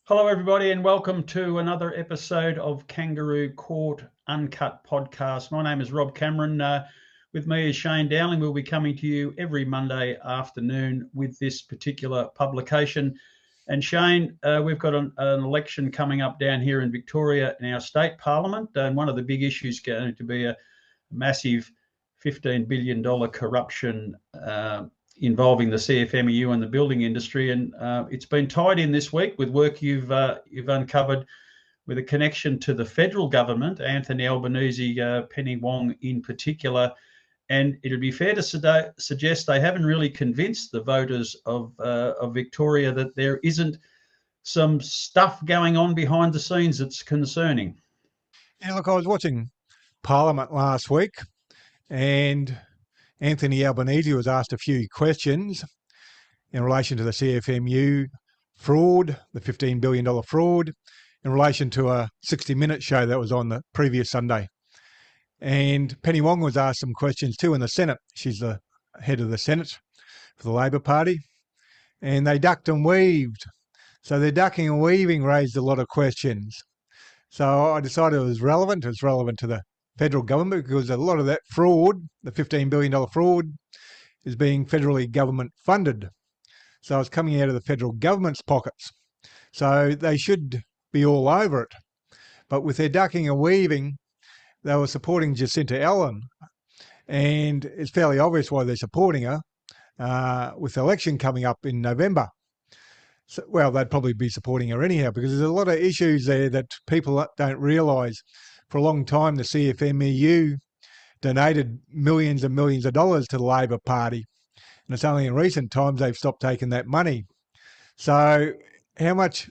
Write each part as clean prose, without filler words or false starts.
Hello, everybody, and welcome to another episode of Kangaroo Court Uncut podcast. My name is Rob Cameron. With me is Shane Dowling. We'll be coming to you every Monday afternoon with this particular publication. And Shane, we've got an election coming up down here in Victoria in our state parliament, and one of the big issues is going to be a massive $15 billion corruption involving the CFMEU and the building industry, and it's been tied in this week with work you've uncovered with a connection to the federal government, Anthony Albanese, Penny Wong in particular. And it would be fair to suggest they haven't really convinced the voters of Victoria that there isn't some stuff going on behind the scenes that's concerning. Yeah, look, I was watching Parliament last week, and Anthony Albanese was asked a few questions in relation to the CFMU fraud, the $15 billion fraud, in relation to a 60-minute show that was on the previous Sunday. And Penny Wong was asked some questions too in the Senate. She's the head of the Senate for the Labor Party. And they ducked and weaved. So their ducking and weaving raised a lot of questions. So I decided it was relevant. It's relevant to the federal government because a lot of that fraud, the $15 billion fraud, is being federally government funded. So it's coming out of the federal government's pockets. So they should be all over it. But with their ducking and weaving, they were supporting Jacinta Allan. And it's fairly obvious why they're supporting her with the election coming up in November. So, well, they'd probably be supporting her anyhow because there's a lot of issues there that people don't realise. For a long time, the CFMEU donated millions and millions of dollars to the Labor Party. And it's only in recent times they've stopped taking that money. So how much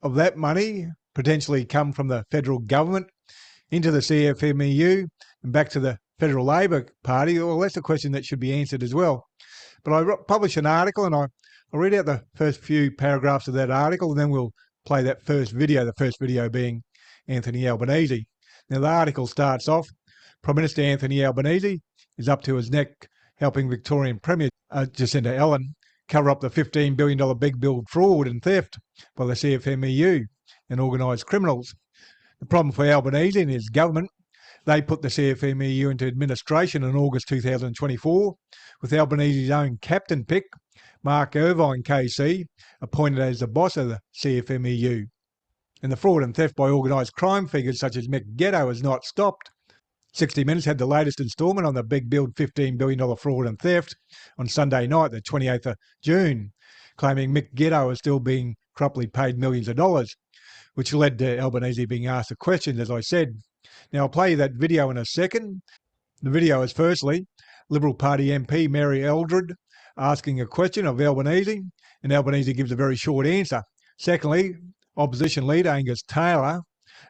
of that money potentially come from the federal government into the CFMEU and back to the federal Labor Party? Well, that's a question that should be answered as well. But I published an article and I'll read out the first few paragraphs of that article and then we'll play that first video, the first video being Anthony Albanese. Now, the article starts off, Prime Minister Anthony Albanese is up to his neck helping Victorian Premier Jacinta Allan cover up the $15 billion big build fraud and theft by the CFMEU and organised criminals. The problem for Albanese and his government, they put the CFMEU into administration in August 2024 with Albanese's own captain pick, Mark Irvine KC, appointed as the boss of the CFMEU. And the fraud and theft by organised crime figures such as Mick Ghetto has not stopped. 60 Minutes had the latest instalment on the big build $15 billion fraud and theft on Sunday night, the 28th of June, claiming Mick Ghetto is still being corruptly paid millions of dollars, which led to Albanese being asked a question, as I said. Now, I'll play you that video in a second. The video is firstly Liberal Party MP Mary Eldred asking a question of Albanese, and Albanese gives a very short answer. Secondly, Opposition Leader Angus Taylor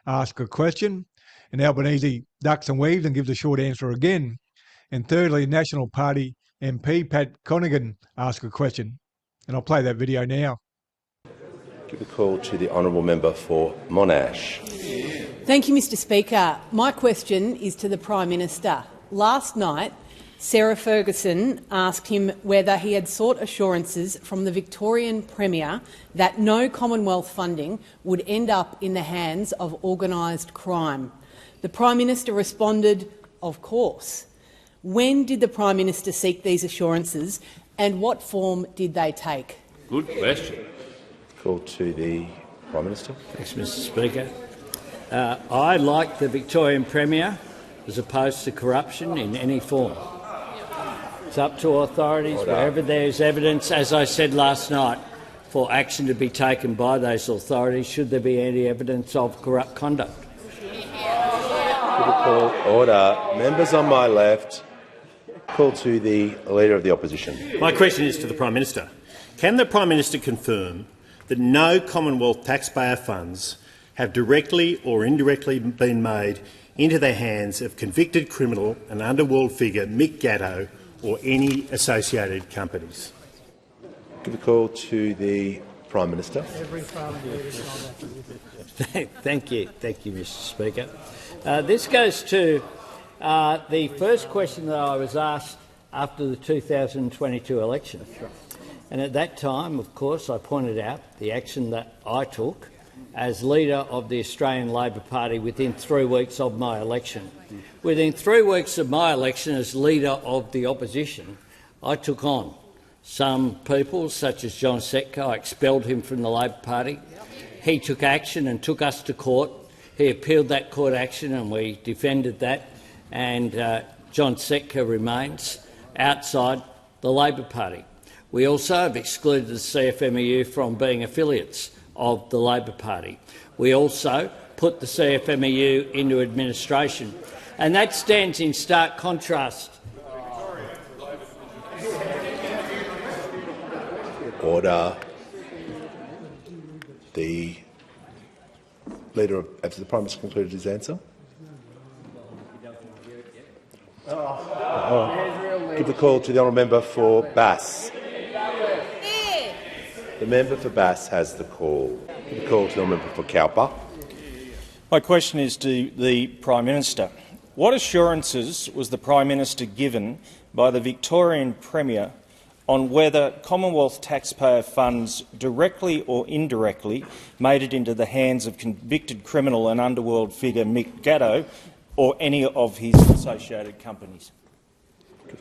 asks a question, and Albanese ducks and weaves and gives a short answer again. And thirdly, National Party MP Pat Conigan asks a question. And I'll play that video now. Give a call to the Honourable Member for Monash. Thank you, Mr Speaker. My question is to the Prime Minister. Last night, Sarah Ferguson asked him whether he had sought assurances from the Victorian Premier that no Commonwealth funding would end up in the hands of organised crime. The Prime Minister responded, of course. When did the Prime Minister seek these assurances and what form did they take? Good question. Call to the Prime Minister. Thanks, Mr Speaker. I like the Victorian Premier as opposed to corruption in any form. It's up to authorities, wherever there is evidence, as I said last night, for action to be taken by those authorities should there be any evidence of corrupt conduct. Call order. Members on my left. Call to the Leader of the Opposition. My question is to the Prime Minister. Can the Prime Minister confirm that no Commonwealth taxpayer funds have directly or indirectly been made into the hands of convicted criminal and underworld figure Mick Gatto or any associated companies? Give a call to the Prime Minister. Thank you, Mr Speaker. This goes to the first question that I was asked after the 2022 election. And at that time, of course, I pointed out the action that I took as leader of the Australian Labor Party within 3 weeks of my election. Within 3 weeks of my election as leader of the opposition, I took on some people, such as John Setka. I expelled him from the Labor Party. He took action and took us to court. He appealed that court action and we defended that. And John Setka remains outside the Labor Party. We also have excluded the CFMEU from being affiliates of the Labor Party. We also put the CFMEU into administration. And that stands in stark contrast. Order. The Leader of the Prime Minister concluded his answer. Give the call to the honourable member for Bass. The member for Bass has the call. Give the call to the honourable member for Cowper. My question is to the Prime Minister. What assurances was the Prime Minister given by the Victorian Premier on whether Commonwealth taxpayer funds directly or indirectly made it into the hands of convicted criminal and underworld figure Mick Gatto or any of his associated companies?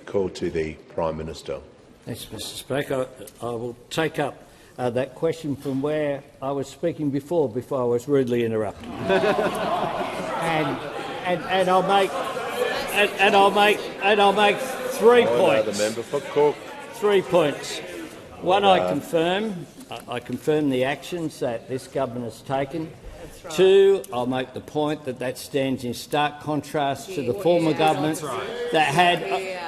Call to the Prime Minister. Thanks, Mr Speaker. I will take up that question from where I was speaking before I was rudely interrupted. and I'll make 3 points. The member for Cook. 3 points. One, I confirm the actions that this government has taken. 2, I'll make the point that stands in stark contrast to the former government that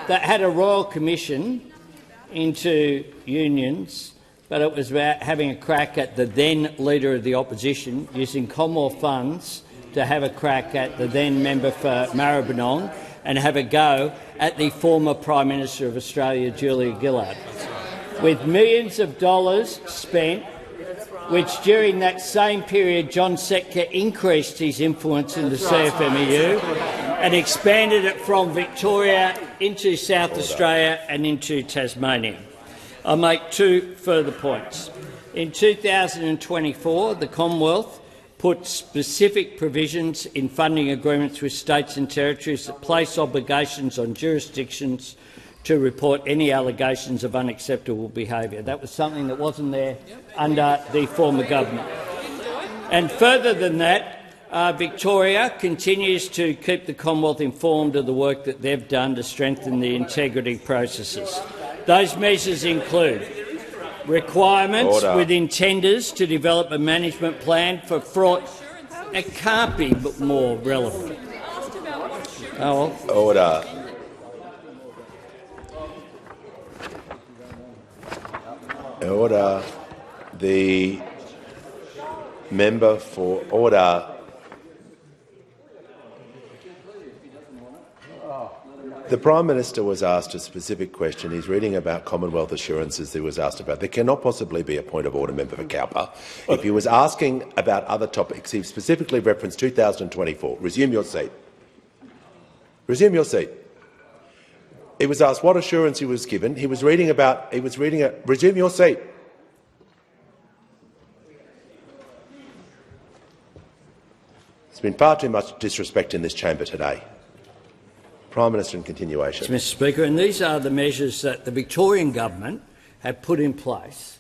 had a royal commission into unions, but it was about having a crack at the then Leader of the Opposition, using Commonwealth funds to have a crack at the then member for Maribyrnong and have a go at the former Prime Minister of Australia, Julia Gillard. With millions of dollars spent, which during that same period John Setka increased his influence in the CFMEU and expanded it from Victoria into South Australia and into Tasmania. I'll make 2 further points. In 2024, the Commonwealth put specific provisions in funding agreements with states and territories that place obligations on jurisdictions to report any allegations of unacceptable behaviour. That was something that wasn't there under the former government. And further than that, Victoria continues to keep the Commonwealth informed of the work that they've done to strengthen the integrity processes. Those measures include requirements within tenders to develop a management plan for fraud. It can't be more relevant. Oh, well. Order. Order. The member for order. The Prime Minister was asked a specific question. He's reading about Commonwealth assurances he was asked about. There cannot possibly be a point of order, member for Cowper. If he was asking about other topics, he specifically referenced 2024. Resume your seat. Resume your seat. He was asked what assurance he was given. He was reading about. Resume your seat. There's been far too much disrespect in this chamber today. Prime Minister in continuation. Mr Speaker, and these are the measures that the Victorian government have put in place,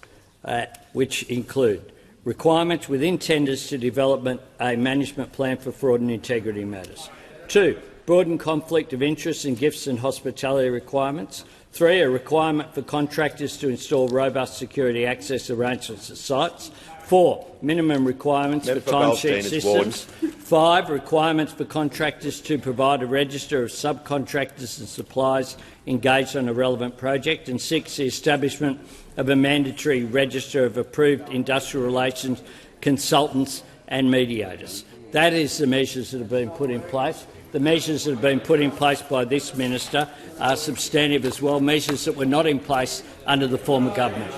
which include requirements within tenders to develop a management plan for fraud and integrity matters. 2, broaden conflict of interest in gifts and hospitality requirements. 3, a requirement for contractors to install robust security access arrangements at sites. 4, minimum requirements for timesheet systems. 5, requirements for contractors to provide a register of subcontractors and suppliers engaged on a relevant project. And 6, the establishment of a mandatory register of approved industrial relations consultants and mediators. That is the measures that have been put in place. The measures that have been put in place by this minister are substantive as well, measures that were not in place under the former government.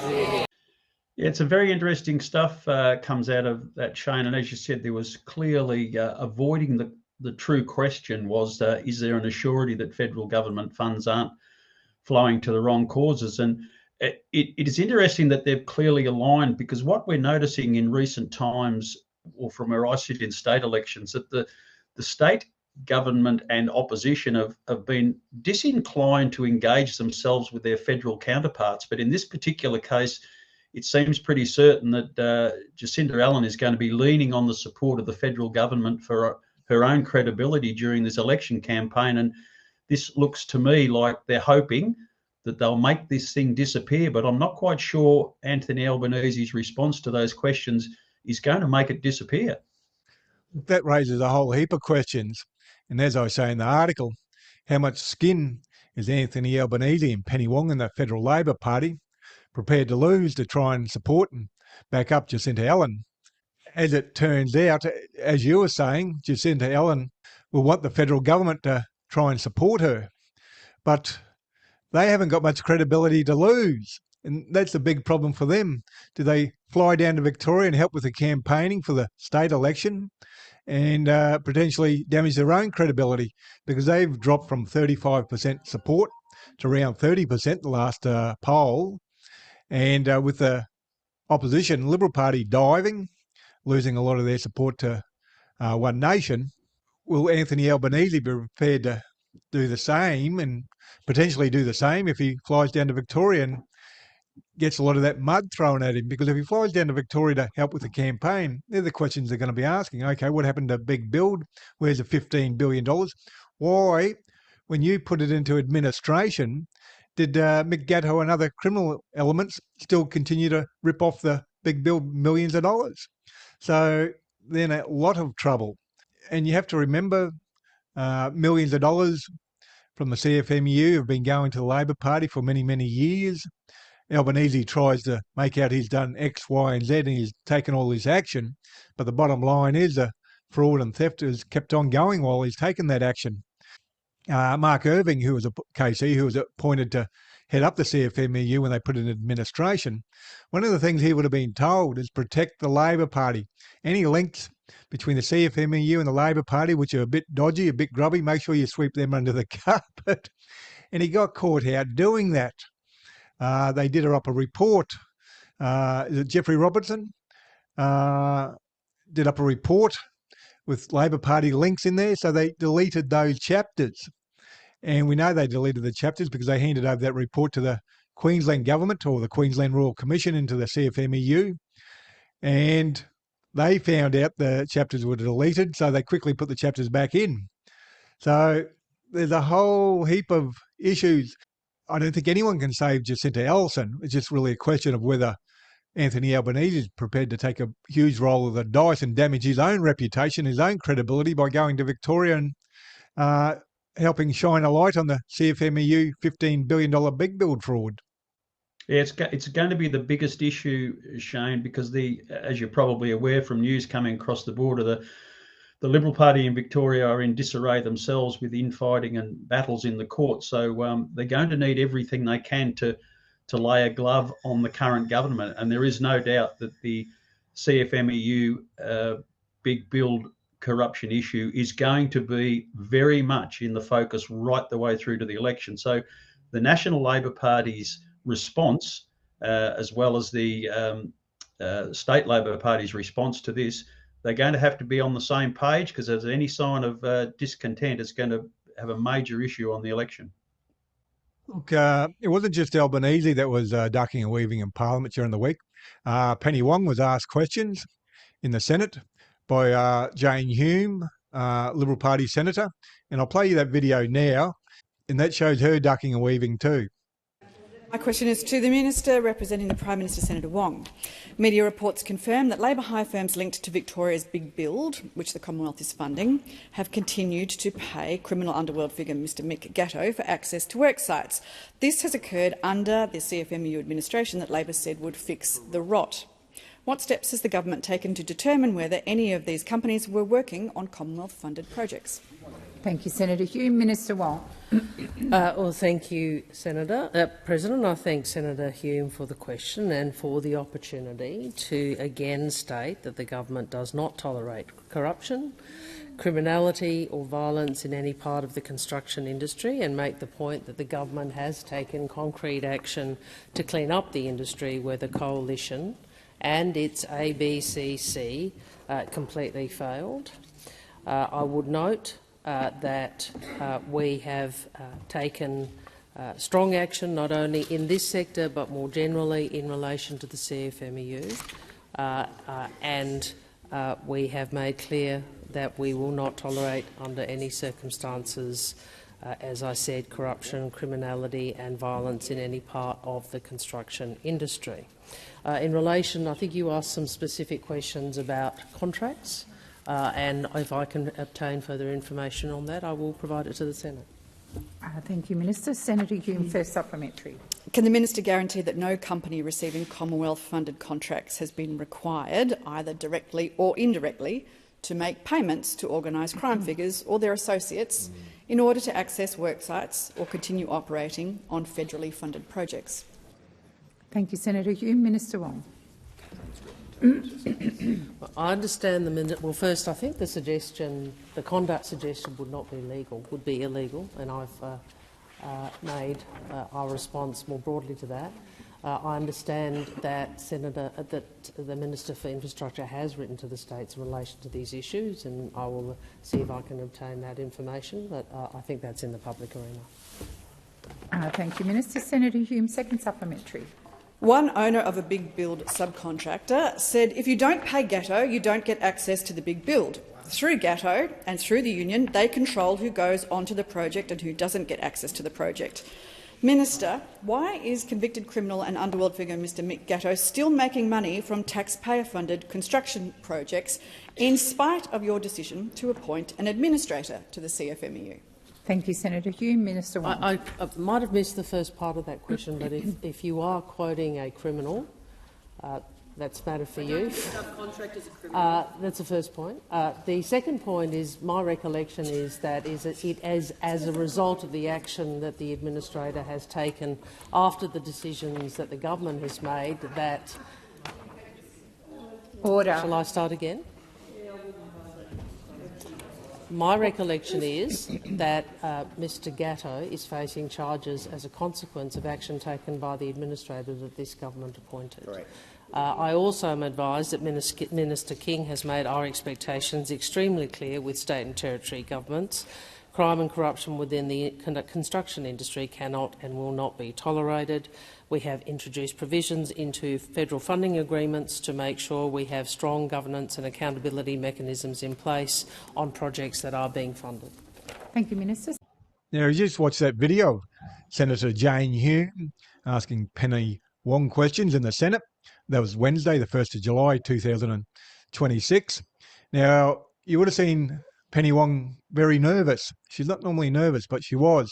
Yeah, it's a very interesting stuff comes out of that, Shane. And as you said, there was clearly avoiding the true question was, is there an assurity that federal government funds aren't flowing to the wrong causes? And it is interesting that they've clearly aligned, because what we're noticing in recent times or from where I sit in state elections, that the state government and opposition have been disinclined to engage themselves with their federal counterparts. But in this particular case, it seems pretty certain that Jacinta Allan is going to be leaning on the support of the federal government for her own credibility during this election campaign. And this looks to me like they're hoping that they'll make this thing disappear. But I'm not quite sure Anthony Albanese's response to those questions is going to make it disappear. That raises a whole heap of questions. And as I say in the article, how much skin is Anthony Albanese and Penny Wong and the Federal Labor Party prepared to lose to try and support and back up Jacinta Allan? As it turns out, as you were saying, Jacinta Allan will want the federal government to try and support her. But they haven't got much credibility to lose. And that's a big problem for them. Do they fly down to Victoria and help with the campaigning for the state election and potentially damage their own credibility? Because they've dropped from 35% support to around 30% the last poll. And with the opposition, Liberal Party diving, losing a lot of their support to One Nation, will Anthony Albanese be prepared to do the same and potentially do the same if he flies down to Victoria and gets a lot of that mud thrown at him? Because if he flies down to Victoria to help with the campaign, they're the questions they're going to be asking. Okay, what happened to Big Build? Where's the $15 billion? Why, when you put it into administration, did Mick Gatto and other criminal elements still continue to rip off the Big Build millions of dollars? So they're in a lot of trouble. And you have to remember millions of dollars from the CFMEU have been going to the Labor Party for many, many years. Albanese tries to make out he's done X, Y, and Z and he's taken all this action. But the bottom line is the fraud and theft has kept on going while he's taken that action. Mark Irving, who was a KC, who was appointed to head up the CFMEU when they put it in administration, one of the things he would have been told is protect the Labor Party. Any links between the CFMEU and the Labor Party, which are a bit dodgy, a bit grubby, make sure you sweep them under the carpet. And he got caught out doing that. They did up a report. Is it Jeffrey Robertson? Did up a report with Labor Party links in there, so they deleted those chapters. And we know they deleted the chapters because they handed over that report to the Queensland Government or the Queensland Royal Commission into the CFMEU. And they found out the chapters were deleted, so they quickly put the chapters back in. So there's a whole heap of issues. I don't think anyone can save Jacinta Allan. It's just really a question of whether Anthony Albanese is prepared to take a huge roll of the dice and damage his own reputation, his own credibility by going to Victoria and helping shine a light on the CFMEU $15 billion Big Build fraud. Yeah, it's going to be the biggest issue, Shane, because as you're probably aware from news coming across the border, the Liberal Party in Victoria are in disarray themselves with infighting and battles in the court. So they're going to need everything they can to lay a glove on the current government. And there is no doubt that the CFMEU Big Build corruption issue is going to be very much in the focus right the way through to the election. So the National Labor Party's response, as well as the State Labor Party's response to this, they're going to have to be on the same page, because if there's any sign of discontent, it's going to have a major issue on the election. Look, it wasn't just Albanese that was ducking and weaving in Parliament during the week. Penny Wong was asked questions in the Senate by Jane Hume, Liberal Party Senator, and I'll play you that video now, and that shows her ducking and weaving too. My question is to the Minister representing the Prime Minister, Senator Wong. Media reports confirm that labour hire firms linked to Victoria's Big Build, which the Commonwealth is funding, have continued to pay criminal underworld figure Mr Mick Gatto for access to work sites. This has occurred under the CFMEU administration that Labor said would fix the rot. What steps has the government taken to determine whether any of these companies were working on Commonwealth-funded projects? Thank you, Senator Hume. Minister Wong. Well, thank you, Senator. President, I thank Senator Hume for the question and for the opportunity to again state that the government does not tolerate corruption, criminality or violence in any part of the construction industry, and make the point that the government has taken concrete action to clean up the industry where the coalition and its ABCC completely failed. I would note that we have taken strong action not only in this sector but more generally in relation to the CFMEU, and we have made clear that we will not tolerate under any circumstances, as I said, corruption, criminality and violence in any part of the construction industry. In relation, I think you asked some specific questions about contracts, and if I can obtain further information on that, I will provide it to the Senate. Thank you, Minister. Senator Hume, first supplementary. Can the minister guarantee that no company receiving Commonwealth-funded contracts has been required, either directly or indirectly, to make payments to organised crime figures or their associates in order to access work sites or continue operating on federally funded projects? Thank you, Senator Hume. Minister Wong. I understand the minute. Well, first, I think the conduct suggestion would not be legal, would be illegal, and I've made our response more broadly to that. I understand that the Minister for Infrastructure has written to the states in relation to these issues, and I will see if I can obtain that information. But I think that's in the public arena. Thank you, Minister. Senator Hume, second supplementary. One owner of a big build subcontractor said, if you don't pay Gatto, you don't get access to the big build. Through Gatto and through the union, they control who goes onto the project and who doesn't get access to the project. Minister, why is convicted criminal and underworld figure Mr Mick Gatto still making money from taxpayer-funded construction projects in spite of your decision to appoint an administrator to the CFMEU? Thank you, Senator Hume. Minister Wong. I might have missed the first part of that question, but if you are quoting a criminal, that's matter for you. That's the first point. The second point is my recollection is that as a result of the action that the administrator has taken after the decisions that the government has made that... Order. Shall I start again? My recollection is that Mr Gatto is facing charges as a consequence of action taken by the administrator that this government appointed. Correct. I also am advised that Minister King has made our expectations extremely clear with state and territory governments. Crime and corruption within the construction industry cannot and will not be tolerated. We have introduced provisions into federal funding agreements to make sure we have strong governance and accountability mechanisms in place on projects that are being funded. Thank you, Minister. Now, you just watched that video of Senator Jane Hume asking Penny Wong questions in the Senate. That was Wednesday, the 1st of July, 2026. Now, you would have seen Penny Wong very nervous. She's not normally nervous, but she was.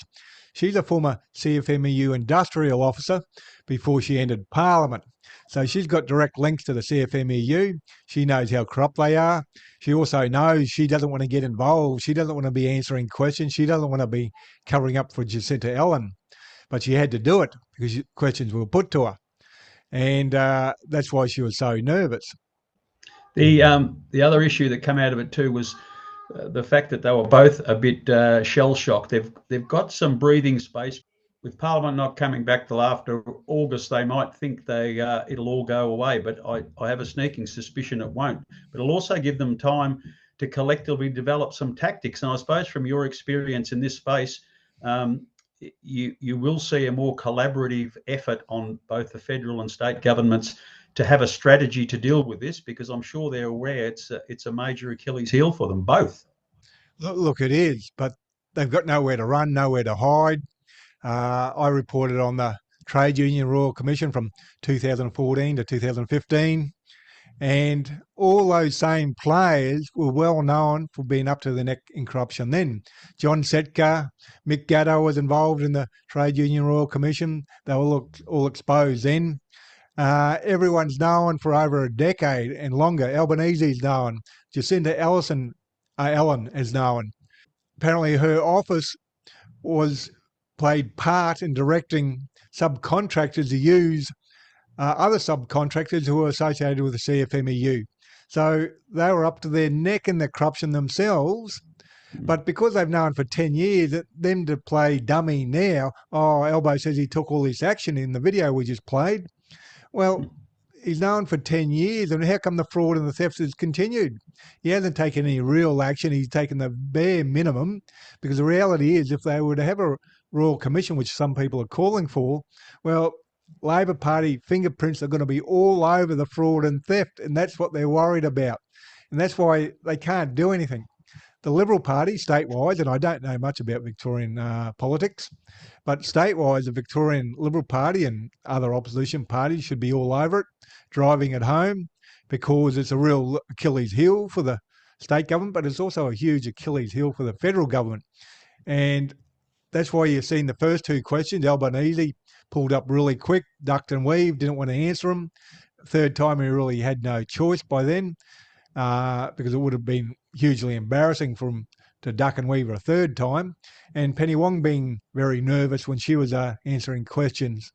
She's a former CFMEU industrial officer before she entered Parliament. So she's got direct links to the CFMEU. She knows how corrupt they are. She also knows she doesn't want to get involved. She doesn't want to be answering questions. She doesn't want to be covering up for Jacinta Allan. But she had to do it because questions were put to her. And that's why she was so nervous. The other issue that came out of it too was the fact that they were both a bit shell-shocked. They've got some breathing space. With Parliament not coming back till after August, they might think it'll all go away, but I have a sneaking suspicion it won't. But it'll also give them time to collectively develop some tactics. And I suppose from your experience in this space, you will see a more collaborative effort on both the federal and state governments to have a strategy to deal with this, because I'm sure they're aware it's a major Achilles heel for them both. Look, it is, but they've got nowhere to run, nowhere to hide. I reported on the Trade Union Royal Commission from 2014 to 2015, and all those same players were well known for being up to the neck in corruption then. John Setka, Mick Gatto was involved in the Trade Union Royal Commission. They were all exposed then. Everyone's known for over a decade and longer. Albanese is known. Jacinta Allan is known. Apparently her office played part in directing subcontractors to use other subcontractors who were associated with the CFMEU. So they were up to their neck in the corruption themselves. But because they've known for 10 years, them to play dummy now, Albo says he took all this action in the video we just played. Well, he's known for 10 years, and how come the fraud and the theft has continued? He hasn't taken any real action. He's taken the bare minimum, because the reality is if they were to have a Royal Commission, which some people are calling for, well, Labor Party fingerprints are going to be all over the fraud and theft, and that's what they're worried about. And that's why they can't do anything. The Liberal Party, statewide, and I don't know much about Victorian politics, but statewide, the Victorian Liberal Party and other opposition parties should be all over it, driving it home, because it's a real Achilles heel for the state government, but it's also a huge Achilles heel for the federal government. And that's why you've seen the first two questions, Albanese pulled up really quick, ducked and weaved, didn't want to answer them. Third time, he really had no choice by then, because it would have been hugely embarrassing for him to duck and weave a third time. And Penny Wong being very nervous when she was answering questions.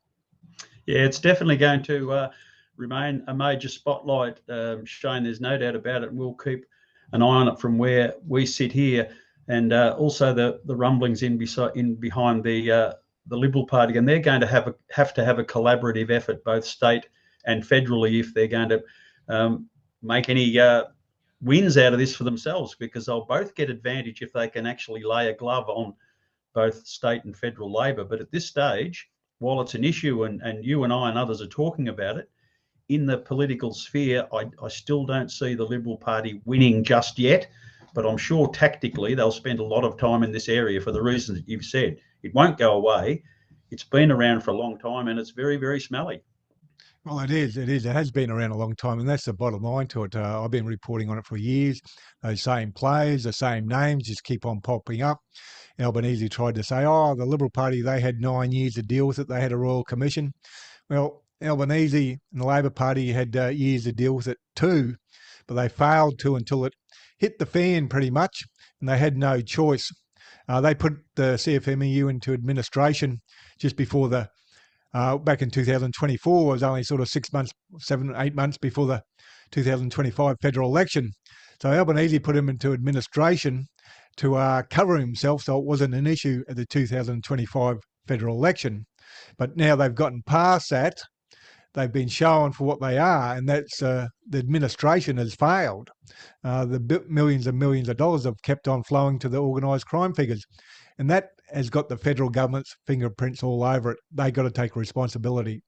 Yeah, it's definitely going to remain a major spotlight, Shane. There's no doubt about it. And we'll keep an eye on it from where we sit here, and also the rumblings in behind the Liberal Party, and they're going to have to have a collaborative effort, both state and federally, if they're going to make any wins out of this for themselves, because they'll both get advantage if they can actually lay a glove on both state and federal Labor. But at this stage, while it's an issue and you and I and others are talking about it, in the political sphere, I still don't see the Liberal Party winning just yet. But I'm sure tactically they'll spend a lot of time in this area for the reasons that you've said. It won't go away. It's been around for a long time, and it's very, very smelly. Well, it is. It has been around a long time, and that's the bottom line to it. I've been reporting on it for years. Those same players, the same names just keep on popping up. Albanese tried to say, the Liberal Party, they had 9 years to deal with it. They had a Royal Commission. Well, Albanese and the Labor Party had years to deal with it too, but they failed to until it hit the fan pretty much, and they had no choice. They put the CFMEU into administration just before back in 2024, was only sort of 8 months before the 2025 federal election. So Albanese put him into administration to cover himself, so it wasn't an issue at the 2025 federal election. But now they've gotten past that. They've been shown for what they are, and that's the administration has failed. The millions and millions of dollars have kept on flowing to the organised crime figures, and that has got the federal government's fingerprints all over it. They've got to take responsibility.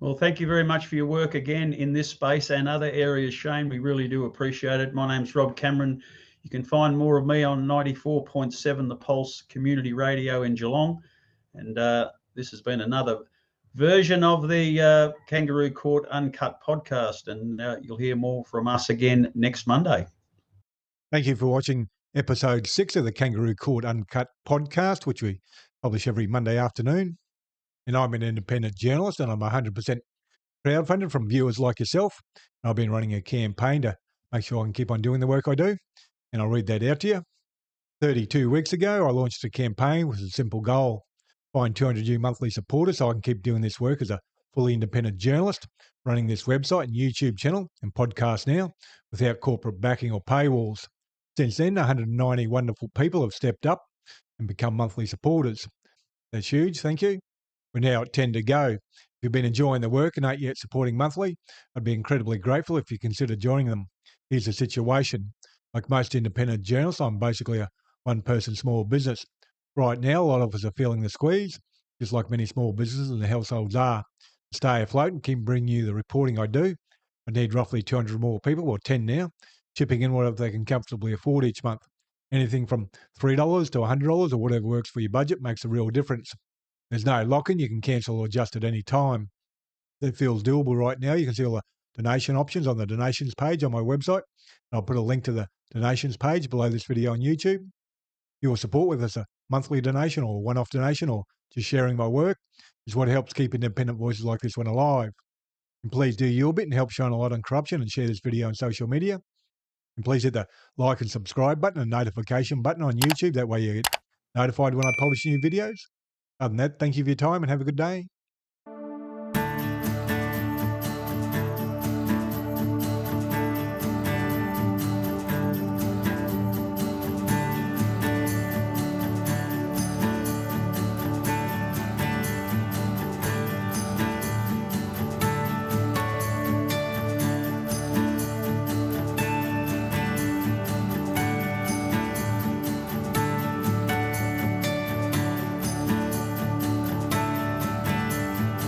Well, thank you very much for your work again in this space and other areas, Shane. We really do appreciate it. My name's Rob Cameron. You can find more of me on 94.7 The Pulse Community Radio in Geelong. And this has been another version of the Kangaroo Court Uncut podcast, and you'll hear more from us again next Monday. Thank you for watching episode 6 of the Kangaroo Court Uncut podcast, which we publish every Monday afternoon. And I'm an independent journalist, and I'm 100% crowdfunded from viewers like yourself. I've been running a campaign to make sure I can keep on doing the work I do, and I'll read that out to you. 32 weeks ago, I launched a campaign with a simple goal: find 200 new monthly supporters so I can keep doing this work as a fully independent journalist, running this website and YouTube channel and podcast now without corporate backing or paywalls. Since then, 190 wonderful people have stepped up and become monthly supporters. That's huge, thank you. We're now at 10 to go. If you've been enjoying the work and aren't yet supporting monthly, I'd be incredibly grateful if you consider joining them. Here's the situation. Like most independent journalists, I'm basically a one-person small business. Right now, a lot of us are feeling the squeeze, just like many small businesses and households are. To stay afloat and keep bringing you the reporting I do, I need roughly 200 more people, or 10 now, chipping in whatever they can comfortably afford each month. Anything from $3 to $100 or whatever works for your budget makes a real difference. There's no lock-in. You can cancel or adjust at any time. If it feels doable right now, you can see all the donation options on the donations page on my website. I'll put a link to the donations page below this video on YouTube. Your support, whether it's a monthly donation or a one-off donation or just sharing my work, is what helps keep independent voices like this one alive. And please do your bit and help shine a light on corruption and share this video on social media. And please hit the like and subscribe button and notification button on YouTube. That way you get notified when I publish new videos. Other than that, thank you for your time and have a good day.